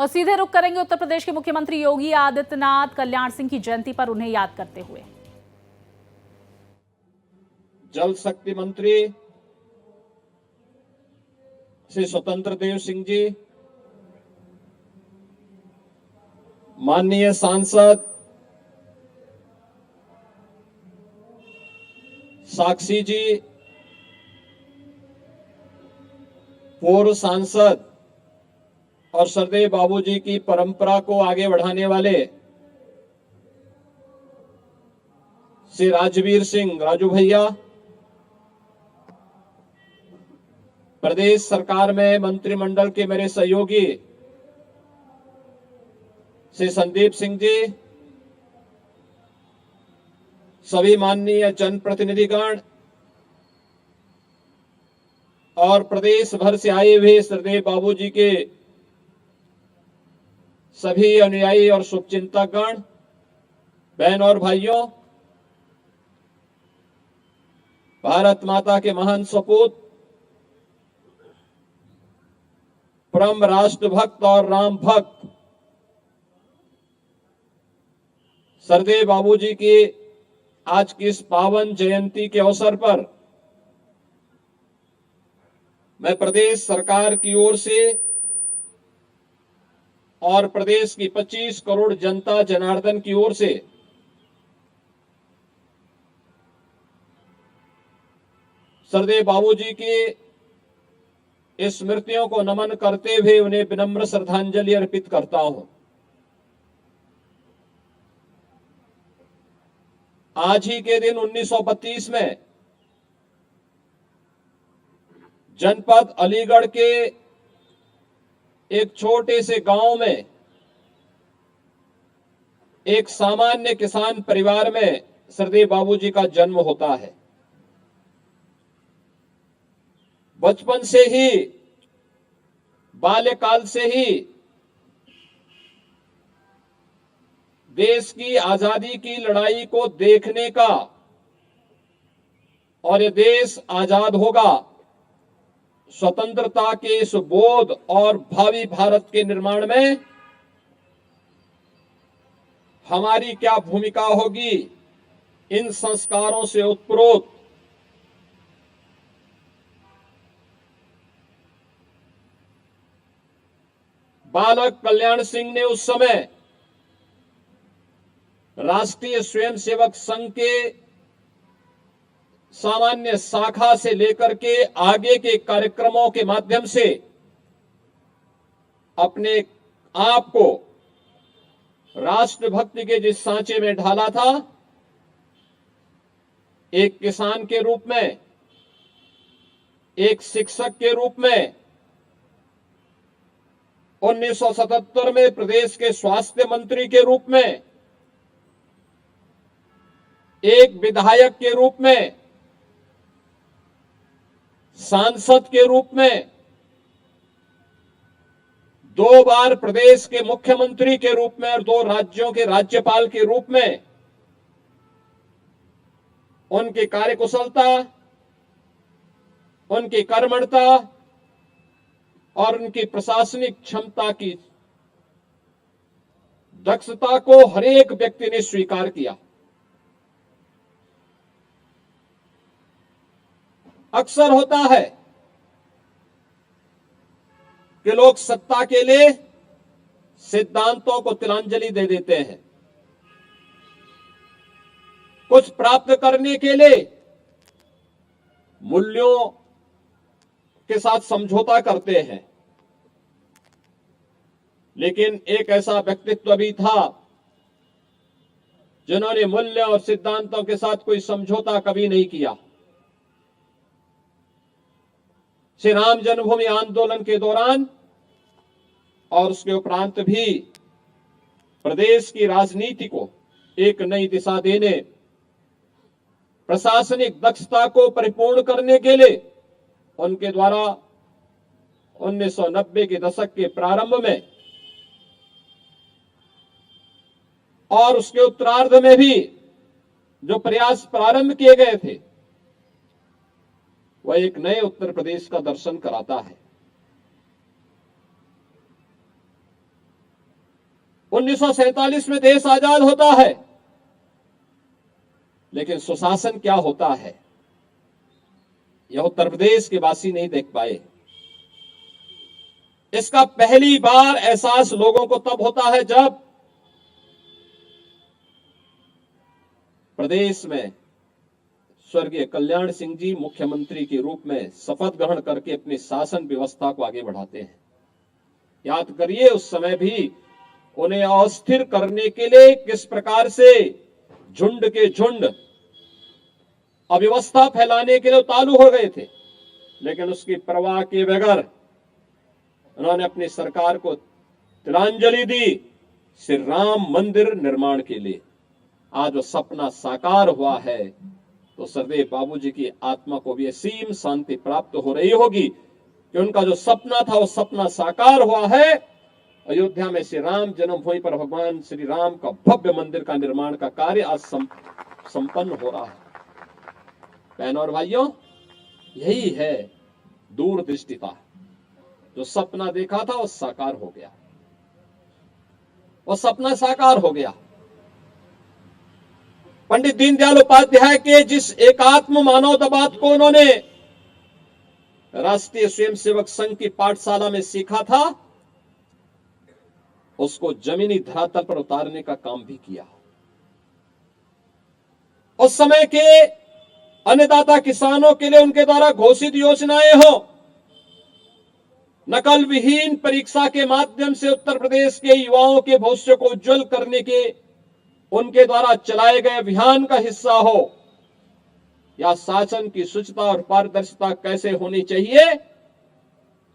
और सीधे रुख करेंगे उत्तर प्रदेश के मुख्यमंत्री योगी आदित्यनाथ कल्याण सिंह की जयंती पर उन्हें याद करते हुए। जल शक्ति मंत्री श्री स्वतंत्र देव सिंह जी, माननीय सांसद साक्षी जी, पूर्व सांसद और सरदेव बाबूजी की परंपरा को आगे बढ़ाने वाले श्री राजवीर सिंह राजू भैया, प्रदेश सरकार में मंत्रिमंडल के मेरे सहयोगी श्री संदीप सिंह जी, सभी माननीय जनप्रतिनिधिगण और प्रदेश भर से आए हुए सरदेव बाबूजी के सभी अनुयायी और शुभचिंतकगण, बहन और भाइयों, भारत माता के महान सपूत, परम राष्ट्र भक्त और राम भक्त सरदेव बाबूजी की आज की इस पावन जयंती के अवसर पर मैं प्रदेश सरकार की ओर से और प्रदेश की 25 करोड़ जनता जनार्दन की ओर से सरदेव बाबूजी की स्मृतियों को नमन करते हुए उन्हें विनम्र श्रद्धांजलि अर्पित करता हूं। आज ही के दिन 1932 में जनपद अलीगढ़ के एक छोटे से गांव में एक सामान्य किसान परिवार में सरदेव बाबूजी का जन्म होता है। बचपन से ही, बाल्यकाल से ही देश की आजादी की लड़ाई को देखने का और ये देश आजाद होगा, स्वतंत्रता के इस बोध और भावी भारत के निर्माण में हमारी क्या भूमिका होगी, इन संस्कारों से उत्प्रोत बालक कल्याण सिंह ने उस समय राष्ट्रीय स्वयंसेवक संघ के सामान्य शाखा से लेकर के आगे के कार्यक्रमों के माध्यम से अपने आप को राष्ट्रभक्ति के जिस सांचे में ढाला था, एक किसान के रूप में, एक शिक्षक के रूप में, 1977 में प्रदेश के स्वास्थ्य मंत्री के रूप में, एक विधायक के रूप में, सांसद के रूप में, 2 बार प्रदेश के मुख्यमंत्री के रूप में और 2 राज्यों के राज्यपाल के रूप में उनकी कार्यकुशलता, उनकी कर्मठता और उनकी प्रशासनिक क्षमता की दक्षता को हर एक व्यक्ति ने स्वीकार किया। अक्सर होता है कि लोग सत्ता के लिए सिद्धांतों को तिलांजलि दे देते हैं, कुछ प्राप्त करने के लिए मूल्यों के साथ समझौता करते हैं। लेकिन एक ऐसा व्यक्तित्व भी था जिन्होंने मूल्य और सिद्धांतों के साथ कोई समझौता कभी नहीं किया। श्री राम जन्मभूमि आंदोलन के दौरान और उसके उपरांत भी प्रदेश की राजनीति को एक नई दिशा देने, प्रशासनिक दक्षता को परिपूर्ण करने के लिए उनके द्वारा 1990 के दशक के प्रारंभ में और उसके उत्तरार्ध में भी जो प्रयास प्रारंभ किए गए थे, वह एक नए उत्तर प्रदेश का दर्शन कराता है। 1947 में देश आजाद होता है, लेकिन सुशासन क्या होता है यह उत्तर प्रदेश के वासी नहीं देख पाए। इसका पहली बार एहसास लोगों को तब होता है जब प्रदेश में स्वर्गीय कल्याण सिंह जी मुख्यमंत्री के रूप में शपथ ग्रहण करके अपनी शासन व्यवस्था को आगे बढ़ाते हैं। याद करिए, उस समय भी उन्हें अस्थिर करने के लिए किस प्रकार से झुंड के झुंड अव्यवस्था फैलाने के लिए उतारू हो गए थे, लेकिन उसकी परवाह किए बगैर उन्होंने अपनी सरकार को तिलांजलि दी श्री राम मंदिर निर्माण के लिए। आज वो सपना साकार हुआ है तो सरदेव बाबूजी की आत्मा को भी असीम शांति प्राप्त हो रही होगी कि उनका जो सपना था वो सपना साकार हुआ है। अयोध्या में श्री राम जन्मभूमि पर भगवान श्री राम का भव्य मंदिर का निर्माण का कार्य आज संपन्न हो रहा है। बहनों और भाइयों, यही है दूरदृष्टिता। जो सपना देखा था वो साकार हो गया, वो सपना साकार हो गया। पंडित दीनदयाल उपाध्याय के जिस एकात्म मानवतावाद को उन्होंने राष्ट्रीय स्वयंसेवक संघ की पाठशाला में सीखा था, उसको जमीनी धरातल पर उतारने का काम भी किया। उस समय के अन्नदाता किसानों के लिए उनके द्वारा घोषित योजनाएं हो, नकल विहीन परीक्षा के माध्यम से उत्तर प्रदेश के युवाओं के भविष्य को उज्जवल करने के उनके द्वारा चलाए गए अभियान का हिस्सा हो, या शासन की शुचिता और पारदर्शिता कैसे होनी चाहिए,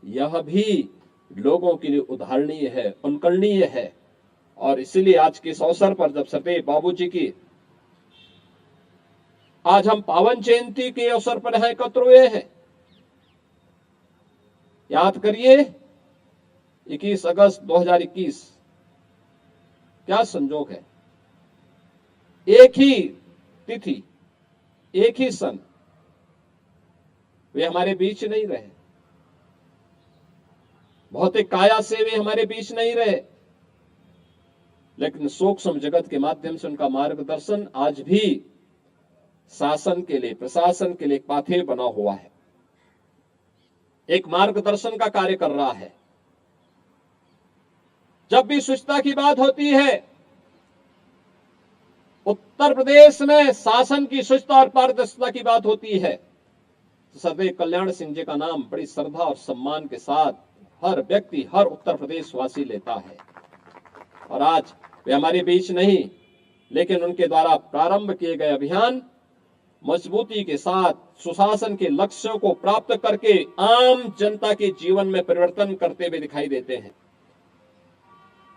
यह भी लोगों के लिए उदाहरणीय है, अनुकरणीय है। और इसलिए आज के इस अवसर पर जब सरदेव बाबूजी की आज हम पावन जयंती के अवसर पर यहां एकत्र हुए हैं, याद करिए 21 अगस्त 2021 क्या संजोग है। एक ही तिथि, एक ही सन, वे हमारे बीच नहीं रहे, भौतिक काया से वे हमारे बीच नहीं रहे, लेकिन सूक्ष्म जगत के माध्यम से उनका मार्गदर्शन आज भी शासन के लिए, प्रशासन के लिए एक पाथेय बना हुआ है, एक मार्गदर्शन का कार्य कर रहा है। जब भी स्वच्छता की बात होती है, उत्तर प्रदेश में शासन की स्वच्छता और पारदर्शिता की बात होती है, तो सरदेव कल्याण सिंह जी का नाम बड़ी श्रद्धा और सम्मान के साथ हर व्यक्ति, हर उत्तर प्रदेश वासी लेता है। और आज वे हमारे बीच नहीं, लेकिन उनके द्वारा प्रारंभ किए गए अभियान मजबूती के साथ सुशासन के लक्ष्यों को प्राप्त करके आम जनता के जीवन में परिवर्तन करते हुए दिखाई देते हैं।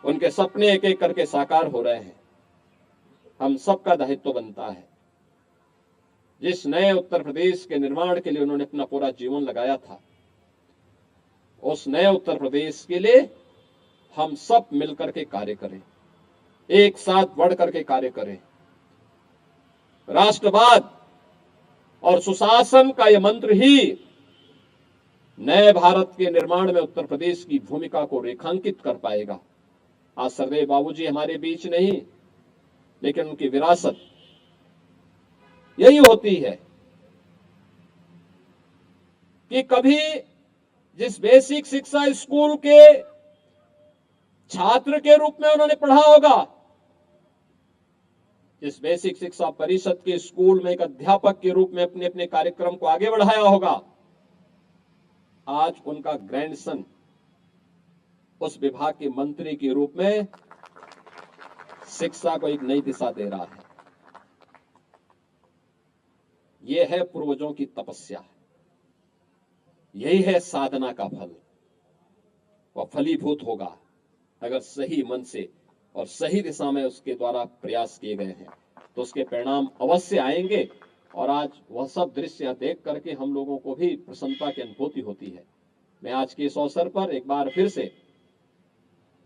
उनके सपने एक एक करके साकार हो रहे हैं। हम सबका दायित्व बनता है, जिस नए उत्तर प्रदेश के निर्माण के लिए उन्होंने अपना पूरा जीवन लगाया था, उस नए उत्तर प्रदेश के लिए हम सब मिलकर के कार्य करें, एक साथ बढ़ करके कार्य करें। राष्ट्रवाद और सुशासन का यह मंत्र ही नए भारत के निर्माण में उत्तर प्रदेश की भूमिका को रेखांकित कर पाएगा। आज सरदेव बाबूजी हमारे बीच नहीं, लेकिन उनकी विरासत यही होती है कि कभी जिस बेसिक शिक्षा स्कूल के छात्र के रूप में उन्होंने पढ़ा होगा, जिस बेसिक शिक्षा परिषद के स्कूल में एक अध्यापक के रूप में अपने अपने कार्यक्रम को आगे बढ़ाया होगा, आज उनका ग्रैंडसन उस विभाग के मंत्री के रूप में शिक्षा को एक नई दिशा दे रहा है। यह है पूर्वजों की तपस्या, यही है साधना का फल। वह फलीभूत होगा अगर सही मन से और सही दिशा में उसके द्वारा प्रयास किए गए हैं, तो उसके परिणाम अवश्य आएंगे। और आज वह सब दृश्य देख करके हम लोगों को भी प्रसन्नता की अनुभूति होती है। मैं आज के इस अवसर पर एक बार फिर से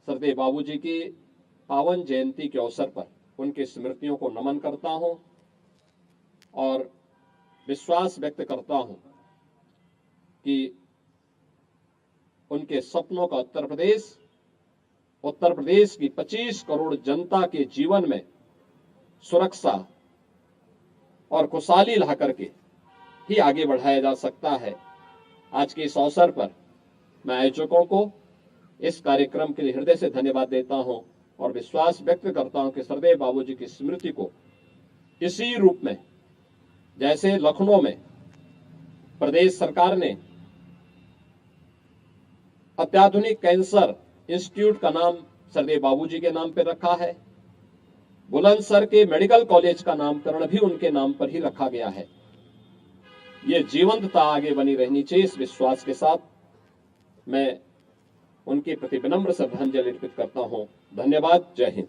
सरदेव बाबूजी की पावन जयंती के अवसर पर उनकी स्मृतियों को नमन करता हूं और विश्वास व्यक्त करता हूं कि उनके सपनों का उत्तर प्रदेश उत्तर प्रदेश की 25 करोड़ जनता के जीवन में सुरक्षा और खुशहाली ला करके ही आगे बढ़ाया जा सकता है। आज के इस अवसर पर मैं आयोजकों को इस कार्यक्रम के लिए हृदय से धन्यवाद देता हूं और विश्वास व्यक्त करता हूं कि सरदेव बाबूजी की स्मृति को इसी रूप में, जैसे लखनऊ में प्रदेश सरकार ने अत्याधुनिक कैंसर इंस्टीट्यूट का नाम सरदेव बाबूजी के नाम पर रखा है, बुलंदशहर के मेडिकल कॉलेज का नामकरण भी उनके नाम पर ही रखा गया है। ये जीवंतता आगे बनी रहनी चाहिए। इस विश्वास के साथ मैं उनके प्रति विनम्र श्रद्धांजलि अर्पित करता हूं। धन्यवाद। जय हिंद।